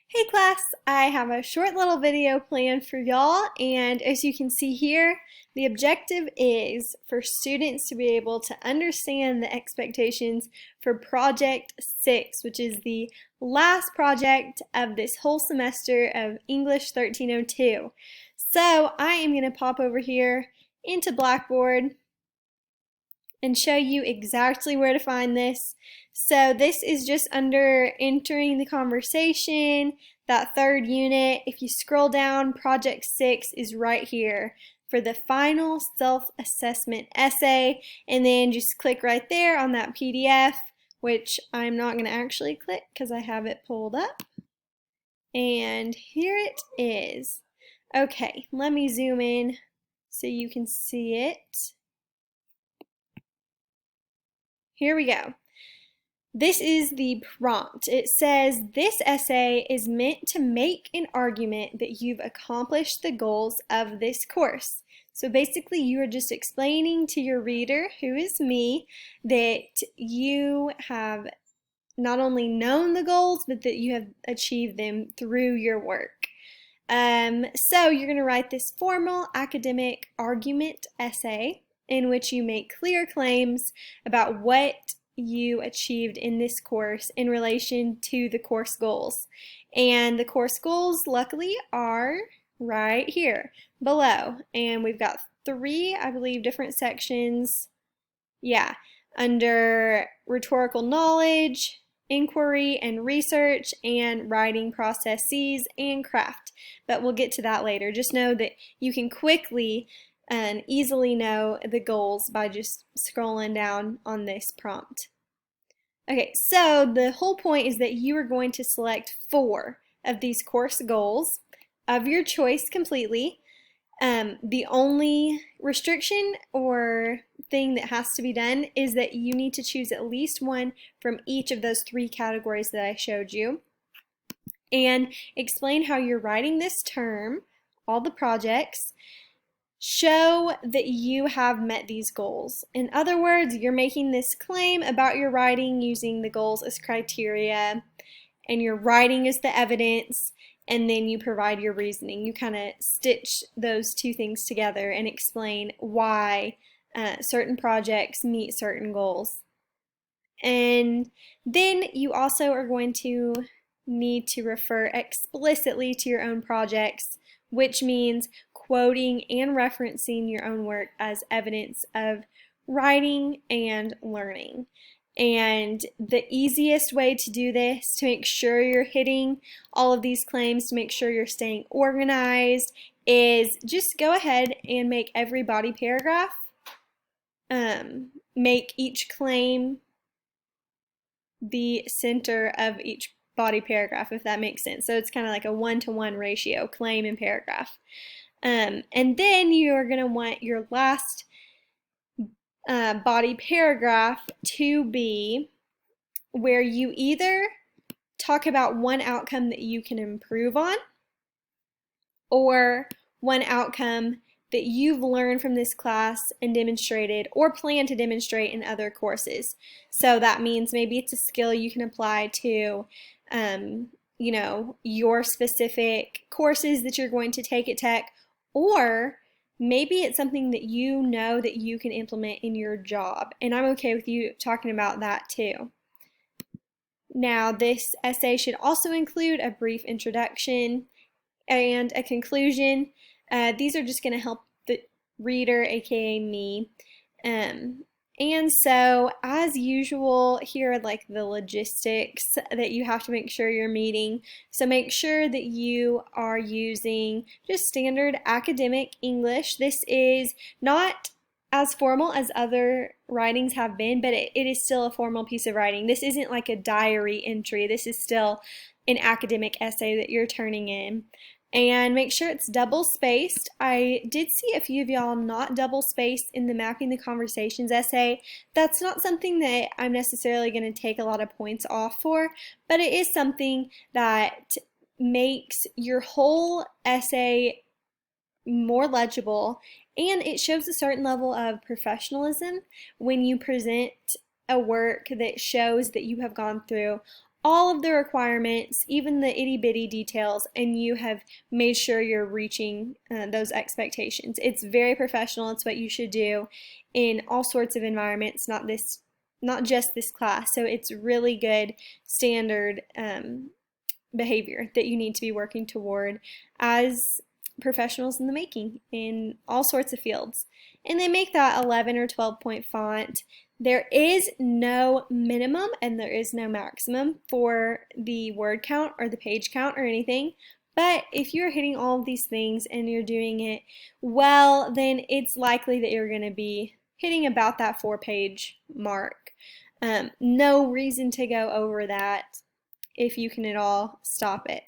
Hey class, I have a short little video planned for y'all, and as you can see here, the objective is for students to be able to understand the expectations for Project 6, which is the last project of this whole semester of English 1302. So I am going to pop over here into Blackboard and show you exactly where to find this. So this is just under entering the conversation, that third unit. If you scroll down, Project 6 is right here for the final self-assessment essay, and then just click right there on that PDF, which I'm not going to actually click because I have it pulled up. And here it is. Okay, let me zoom in so you can see it. Here we go. This is the prompt. It says, this essay is meant to make an argument that you've accomplished the goals of this course. So basically you are just explaining to your reader, who is me, that you have not only known the goals, but that you have achieved them through your work. So you're going to write this formal academic argument essay in which you make clear claims about what you achieved in this course in relation to the course goals. And the course goals, luckily, are right here below. And we've got three, I believe, different sections. Yeah, under rhetorical knowledge, inquiry and research, and writing processes and craft. But we'll get to that later. Just know that you can quickly and easily know the goals by just scrolling down on this prompt. Okay, so the whole point is that you are going to select 4 of these course goals of your choice completely. The only restriction or thing that has to be done is that you need to choose at least one from each of those 3 categories that I showed you, and explain how you're writing this term, all the projects. Show that you have met these goals. In other words, you're making this claim about your writing using the goals as criteria, and your writing is the evidence, and then you provide your reasoning. You kind of stitch those 2 things together and explain why certain projects meet certain goals. And then you also are going to need to refer explicitly to your own projects, which means quoting and referencing your own work as evidence of writing and learning. And the easiest way to do this, to make sure you're hitting all of these claims, to make sure you're staying organized, is just go ahead and make every body paragraph, make each claim the center of each body paragraph, if that makes sense. So it's kind of like a 1-to-1 ratio, claim and paragraph. And then you're going to want your last body paragraph to be where you either talk about one outcome that you can improve on, or one outcome that you've learned from this class and demonstrated or plan to demonstrate in other courses. So that means maybe it's a skill you can apply to you know, your specific courses that you're going to take at Tech, or maybe it's something that you know that you can implement in your job, and I'm okay with you talking about that too. Now, this essay should also include a brief introduction and a conclusion. These are just going to help the reader, aka me. And so, as usual, here are like the logistics that you have to make sure you're meeting. So make sure that you are using just standard academic English. This is not as formal as other writings have been, but it is still a formal piece of writing. This isn't like a diary entry. This is still an academic essay that you're turning in. And make sure it's double spaced. I did see a few of y'all not double spaced in the Mapping the Conversations essay. That's not something that I'm necessarily going to take a lot of points off for, but it is something that makes your whole essay more legible, and it shows a certain level of professionalism when you present a work that shows that you have gone through all of the requirements, even the itty bitty details, and you have made sure you're reaching those expectations. It's very professional. It's what you should do in all sorts of environments, not just this class. So it's really good standard behavior that you need to be working toward as professionals in the making in all sorts of fields. And they make that 11 or 12 point font. There is no minimum and there is no maximum for the word count or the page count or anything. But if you're hitting all of these things and you're doing it well, then it's likely that you're going to be hitting about that 4-page mark. No reason to go over that. If you can at all, stop it.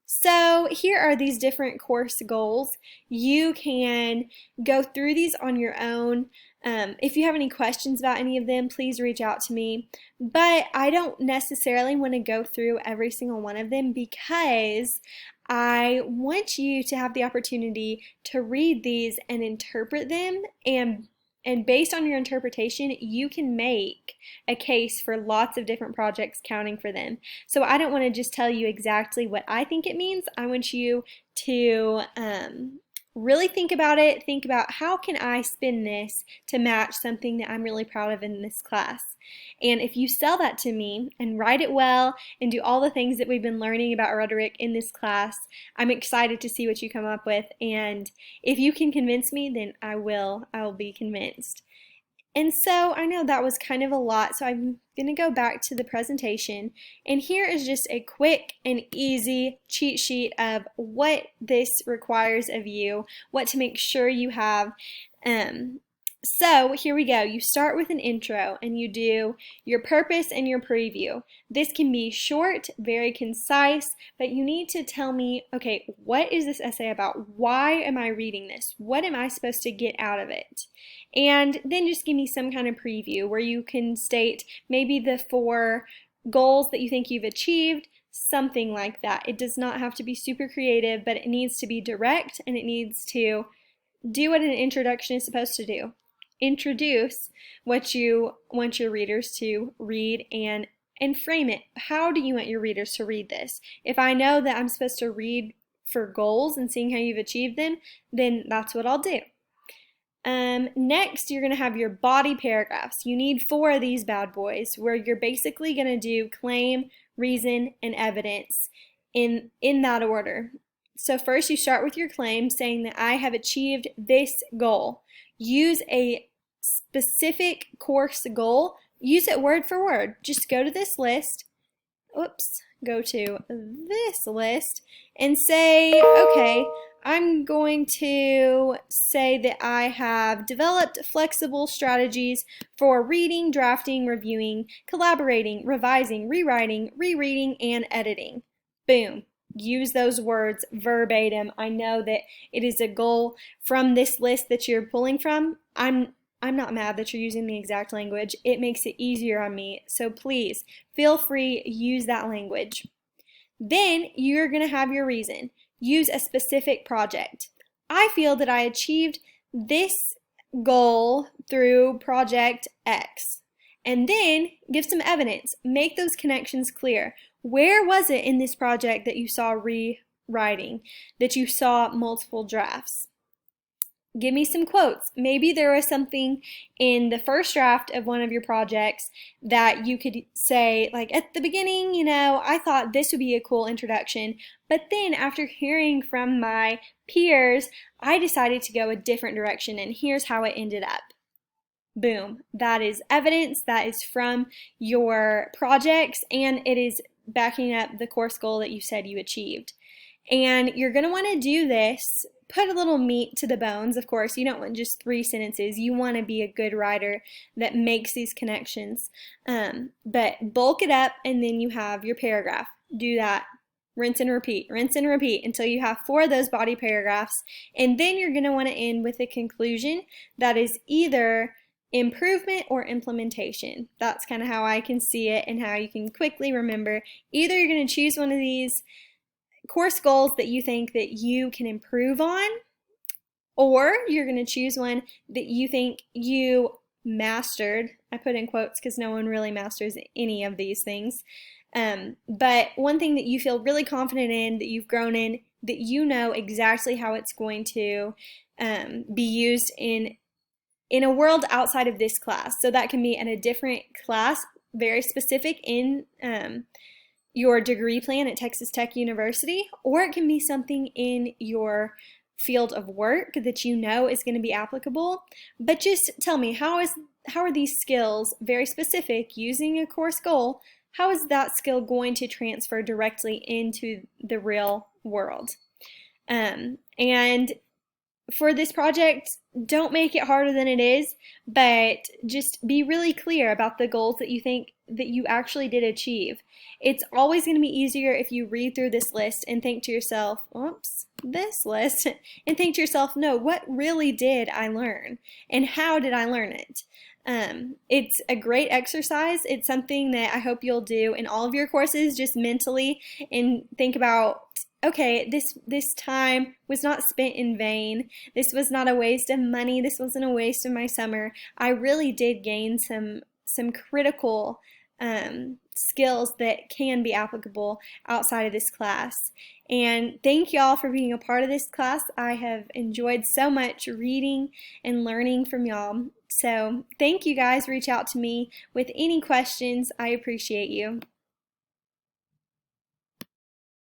So here are these different course goals. You can go through these on your own. If you have any questions about any of them, please reach out to me. But I don't necessarily want to go through every single one of them because I want you to have the opportunity to read these and interpret them, and based on your interpretation, you can make a case for lots of different projects counting for them. So I don't want to just tell you exactly what I think it means. I want you to really think about it. Think about, how can I spin this to match something that I'm really proud of in this class? And if you sell that to me and write it well and do all the things that we've been learning about rhetoric in this class, I'm excited to see what you come up with. And if you can convince me, then I will be convinced. And so I know that was kind of a lot, so I'm going to go back to the presentation. And here is just a quick and easy cheat sheet of what this requires of you, what to make sure you have. So here we go. You start with an intro and you do your purpose and your preview. This can be short, very concise, but you need to tell me, okay, what is this essay about? Why am I reading this? What am I supposed to get out of it? And then just give me some kind of preview where you can state maybe the 4 goals that you think you've achieved, something like that. It does not have to be super creative, but it needs to be direct and it needs to do what an introduction is supposed to do. Introduce what you want your readers to read and frame it. How do you want your readers to read this? If I know that I'm supposed to read for goals and seeing how you've achieved them, then that's what I'll do. Next, you're going to have your body paragraphs. You need 4 of these bad boys where you're basically going to do claim, reason, and evidence in that order. So first you start with your claim saying that I have achieved this goal. Use a specific course goal. Use it word for word. Just go to this list. Go to this list and say, okay, I'm going to say that I have developed flexible strategies for reading, drafting, reviewing, collaborating, revising, rewriting, rereading, and editing. Boom. Use those words verbatim. I know that it is a goal from this list that you're pulling from. I'm not mad that you're using the exact language. It makes it easier on me. So please feel free, use that language. Then you're going to have your reason. Use a specific project. I feel that I achieved this goal through project X. And then give some evidence. Make those connections clear. Where was it in this project that you saw rewriting, that you saw multiple drafts? Give me some quotes. Maybe there was something in the first draft of one of your projects that you could say, like, at the beginning, I thought this would be a cool introduction, but then after hearing from my peers, I decided to go a different direction, and here's how it ended up. Boom. That is evidence. That is from your projects, and it is backing up the course goal that you said you achieved. And you're going to want to do this. Put a little meat to the bones. Of course, you don't want just 3 sentences. You want to be a good writer that makes these connections. But bulk it up, and then you have your paragraph. Do that. Rinse and repeat until you have 4 of those body paragraphs. And then you're going to want to end with a conclusion that is either improvement or implementation. That's kind of how I can see it and how you can quickly remember. Either you're going to choose one of these course goals that you think that you can improve on, or you're going to choose one that you think you mastered. I put in quotes because no one really masters any of these things. But one thing that you feel really confident in, that you've grown in, that you know exactly how it's going to be used in a world outside of this class. So that can be in a different class, very specific in your degree plan at Texas Tech University, or it can be something in your field of work that you know is going to be applicable. But just tell me, how are these skills, very specific, using a course goal, how is that skill going to transfer directly into the real world? And for this project, don't make it harder than it is, but just be really clear about the goals that you think that you actually did achieve. It's always going to be easier if you read through this list and think to yourself, oops, this list, and think to yourself, no, what really did I learn? And how did I learn it? It's a great exercise. It's something that I hope you'll do in all of your courses, just mentally, and think about, okay, this time was not spent in vain. This was not a waste of money. This wasn't a waste of my summer. I really did gain some critical skills that can be applicable outside of this class. And thank y'all for being a part of this class. I have enjoyed so much reading and learning from y'all. So thank you guys. Reach out to me with any questions. I appreciate you.